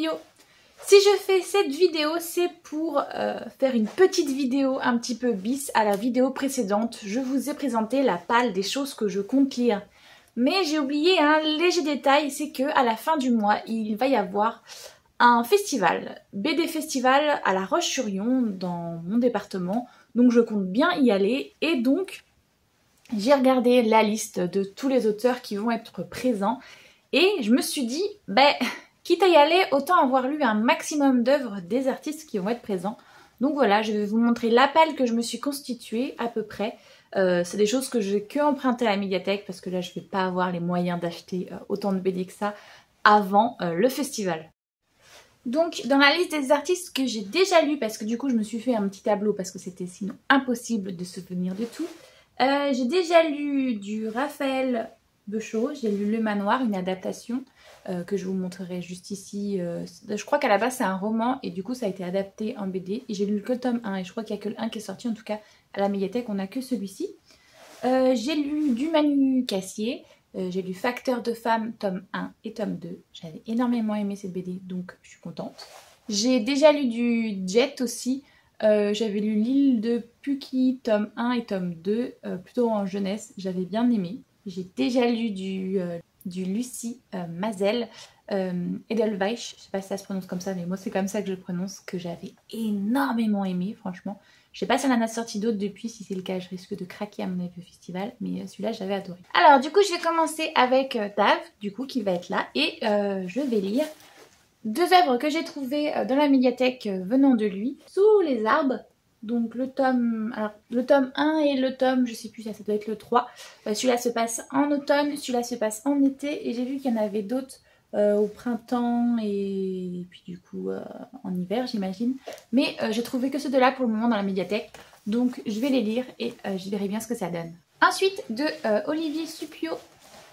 vidéo. Si je fais cette vidéo, c'est pour faire une petite vidéo un petit peu bis à la vidéo précédente. Je vous ai présenté la palle des choses que je compte lire. Mais j'ai oublié un léger détail, c'est que à la fin du mois, il va y avoir un festival, BD Festival à La Roche-sur-Yon, dans mon département. Donc je compte bien y aller et donc j'ai regardé la liste de tous les auteurs qui vont être présents et je me suis dit, quitte à y aller, autant avoir lu un maximum d'œuvres des artistes qui vont être présents. Donc voilà, je vais vous montrer la palle que je me suis constituée à peu près. C'est des choses que j'ai que empruntées à la médiathèque parce que là je vais pas avoir les moyens d'acheter autant de BD que ça avant le festival. Donc dans la liste des artistes que j'ai déjà lus, parce que du coup je me suis fait un petit tableau parce que c'était sinon impossible de se souvenir de tout. J'ai déjà lu du Raphaël Beuchot, j'ai lu Le Manoir, une adaptation que je vous montrerai juste ici. Je crois qu'à la base c'est un roman et du coup ça a été adapté en BD. Et j'ai lu que le tome 1 et je crois qu'il n'y a que le 1 qui est sorti, en tout cas à la médiathèque on n'a que celui-ci. J'ai lu du Manu Cassier, j'ai lu Facteur de femme tome 1 et tome 2. J'avais énormément aimé cette BD donc je suis contente. J'ai déjà lu du Jet aussi. J'avais lu L'île de Puki tome 1 et tome 2, plutôt en jeunesse, j'avais bien aimé. J'ai déjà lu du Lucie Mazel, Edelweiss, je sais pas si ça se prononce comme ça, mais moi c'est comme ça que je le prononce, que j'avais énormément aimé, franchement. Je sais pas si on en a sorti d'autres depuis, si c'est le cas je risque de craquer à mon avis au festival, mais celui-là j'avais adoré. Alors du coup je vais commencer avec Dave, du coup qui va être là, et je vais lire deux œuvres que j'ai trouvées dans la médiathèque venant de lui, Sous les arbres, donc le tome 1 et le tome, je sais plus, ça doit être le 3. Celui-là se passe en automne, celui-là se passe en été, et j'ai vu qu'il y en avait d'autres au printemps et puis du coup en hiver j'imagine. Mais j'ai trouvé que ceux deux là pour le moment dans la médiathèque, donc je vais les lire et je verrai bien ce que ça donne. Ensuite de Olivier Supio,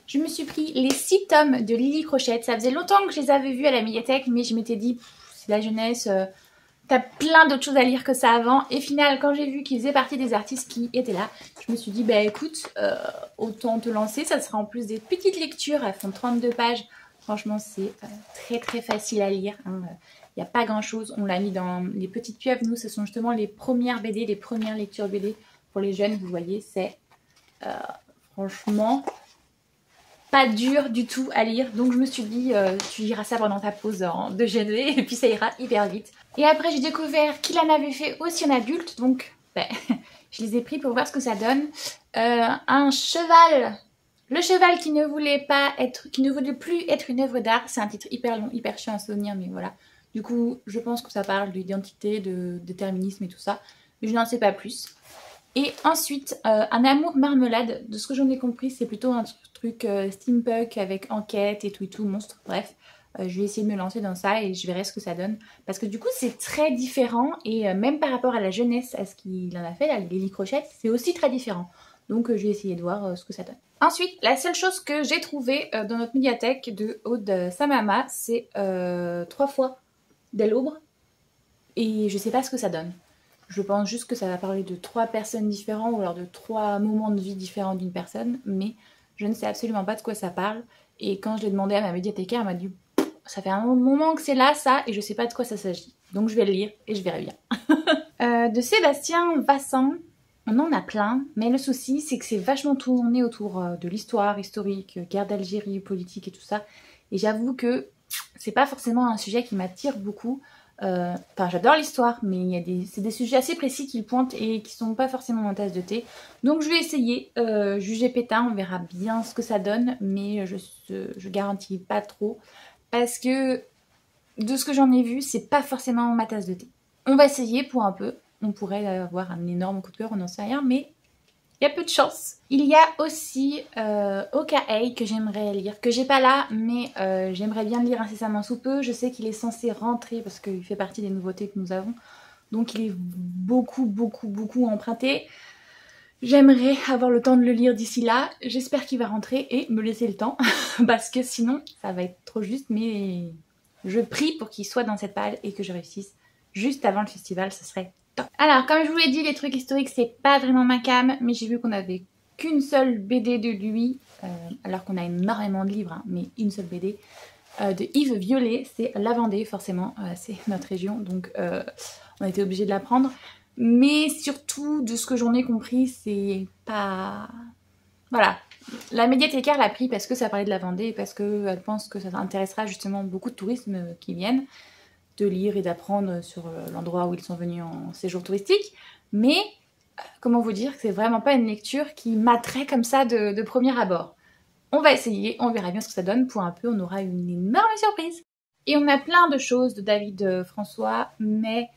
je me suis pris les 6 tomes de Lily Crochette. Ça faisait longtemps que je les avais vus à la médiathèque, mais je m'étais dit, c'est la jeunesse, t'as plein d'autres choses à lire que ça avant. Et finalement, quand j'ai vu qu'ils faisaient partie des artistes qui étaient là, je me suis dit, écoute, autant te lancer. Ça sera en plus des petites lectures, elles font 32 pages. Franchement, c'est très très facile à lire. Il n'y a pas grand chose. On l'a mis dans les petites pieuvres. Nous, ce sont justement les premières BD, les premières lectures BD pour les jeunes. Vous voyez, c'est franchement pas dur du tout à lire, donc je me suis dit tu liras ça pendant ta pause de déjeuner et puis ça ira hyper vite. Et après j'ai découvert qu'il en avait fait aussi en adulte, donc je les ai pris pour voir ce que ça donne. Un cheval, le cheval qui ne voulait plus être une œuvre d'art, c'est un titre hyper long, hyper chiant à souvenir, mais voilà. Du coup je pense que ça parle d'identité, de déterminisme et tout ça, mais je n'en sais pas plus. Et ensuite, un amour marmelade, de ce que j'en ai compris, c'est plutôt un truc steampunk avec enquête et tout, monstre, bref. Je vais essayer de me lancer dans ça et je verrai ce que ça donne. Parce que du coup, c'est très différent et même par rapport à la jeunesse, à ce qu'il en a fait, là, Lily Crochette, c'est aussi très différent. Donc je vais essayer de voir ce que ça donne. Ensuite, la seule chose que j'ai trouvée dans notre médiathèque de Aude Samama, c'est 3 fois Del'Aubre. Et je sais pas ce que ça donne. Je pense juste que ça va parler de 3 personnes différentes ou alors de 3 moments de vie différents d'une personne, mais je ne sais absolument pas de quoi ça parle. Et quand je l'ai demandé à ma médiathécaire, elle m'a dit ça fait un moment que c'est là ça et je sais pas de quoi ça s'agit. Donc je vais le lire et je verrai bien. De Sébastien Vassan, on en a plein, mais le souci c'est que c'est vachement tourné autour de l'histoire historique, guerre d'Algérie, politique et tout ça. Et j'avoue que c'est pas forcément un sujet qui m'attire beaucoup. Enfin j'adore l'histoire mais c'est des sujets assez précis qu'il pointe et qui sont pas forcément ma tasse de thé, donc je vais essayer, juger pétain, on verra bien ce que ça donne, mais je garantis pas trop parce que de ce que j'en ai vu c'est pas forcément ma tasse de thé. On va essayer pour un peu, on pourrait avoir un énorme coup de cœur, on n'en sait rien, mais il y a peu de chance. Il y a aussi OKA que j'aimerais lire, que j'ai pas là, mais j'aimerais bien le lire incessamment sous peu. Je sais qu'il est censé rentrer parce qu'il fait partie des nouveautés que nous avons. Donc il est beaucoup emprunté. J'aimerais avoir le temps de le lire d'ici là. J'espère qu'il va rentrer et me laisser le temps parce que sinon ça va être trop juste. Mais je prie pour qu'il soit dans cette palle et que je réussisse juste avant le festival, ce serait top. Alors comme je vous l'ai dit, les trucs historiques c'est pas vraiment ma came, mais j'ai vu qu'on avait qu'une seule BD de lui, alors qu'on a énormément de livres, hein, mais une seule BD. de Yves Violet. C'est la Vendée, forcément, c'est notre région, donc on a été obligé de la prendre. Mais surtout, de ce que j'en ai compris, c'est pas... Voilà, la médiathécaire l'a pris parce que ça parlait de la Vendée et parce qu'elle pense que ça intéressera justement beaucoup de touristes qui viennent de lire et d'apprendre sur l'endroit où ils sont venus en séjour touristique. Mais, comment vous dire que c'est vraiment pas une lecture qui m'attrait comme ça de premier abord. On va essayer, on verra bien ce que ça donne. Pour un peu, on aura une énorme surprise. Et on a plein de choses de David François, mais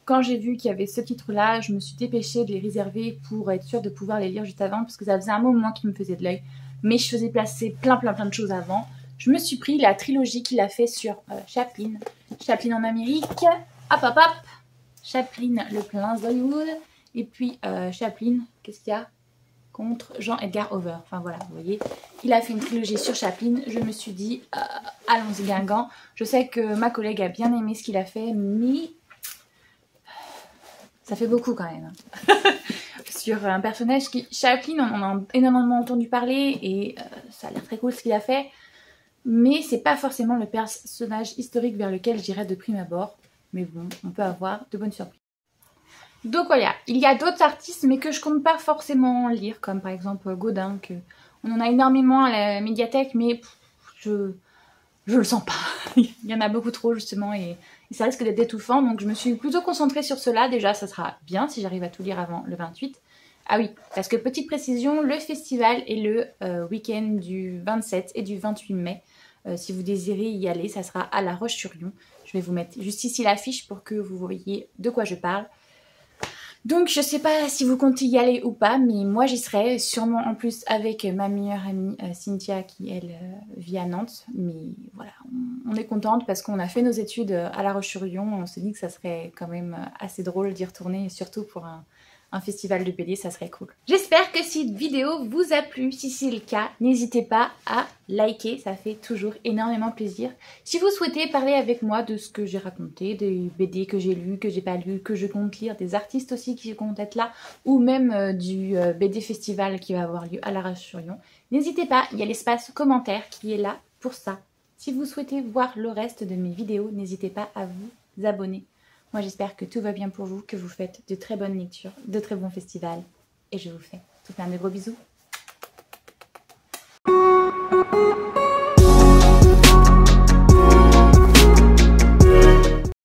quand j'ai vu qu'il y avait ce titre-là, je me suis dépêchée de les réserver pour être sûre de pouvoir les lire juste avant, parce que ça faisait un moment qu'il me faisait de l'œil. Mais je faisais placer plein de choses avant. Je me suis pris la trilogie qu'il a fait sur Chaplin. Chaplin en Amérique, hop, Chaplin, le prince d'Hollywood, et puis Chaplin, qu'est-ce qu'il y a contre Jean-Edgar Hoover. Enfin voilà, vous voyez, il a fait une trilogie sur Chaplin. Je me suis dit, allons-y Guingamp. Je sais que ma collègue a bien aimé ce qu'il a fait, mais ça fait beaucoup quand même. Sur un personnage qui... Chaplin, on en a énormément entendu parler et ça a l'air très cool ce qu'il a fait. Mais c'est pas forcément le personnage historique vers lequel j'irais de prime abord. Mais bon, on peut avoir de bonnes surprises. Donc voilà, il y a d'autres artistes mais que je compte pas forcément lire, comme par exemple Gaudin, que on en a énormément à la médiathèque, mais je le sens pas. Il y en a beaucoup trop justement et ça risque d'être étouffant, donc je me suis plutôt concentrée sur cela. Déjà, ça sera bien si j'arrive à tout lire avant le 28. Ah oui, parce que petite précision, le festival est le week-end du 27 et du 28 mai. Si vous désirez y aller, ça sera à La Roche-sur-Yon. Je vais vous mettre juste ici l'affiche pour que vous voyez de quoi je parle. Donc je sais pas si vous comptez y aller ou pas, mais moi j'y serai, sûrement en plus avec ma meilleure amie Cynthia qui elle vit à Nantes. Mais voilà, on est contente parce qu'on a fait nos études à La Roche-sur-Yon, on s'est dit que ça serait quand même assez drôle d'y retourner, et surtout pour un festival de BD, ça serait cool. J'espère que cette vidéo vous a plu. Si c'est le cas, n'hésitez pas à liker, ça fait toujours énormément plaisir. Si vous souhaitez parler avec moi de ce que j'ai raconté, des BD que j'ai lus, que j'ai pas lus, que je compte lire, des artistes aussi qui comptent être là, ou même du BD festival qui va avoir lieu à La Roche-sur-Yon, n'hésitez pas, il y a l'espace commentaire qui est là pour ça. Si vous souhaitez voir le reste de mes vidéos, n'hésitez pas à vous abonner. Moi, j'espère que tout va bien pour vous, que vous faites de très bonnes lectures, de très bons festivals. Et je vous fais tout plein de gros bisous.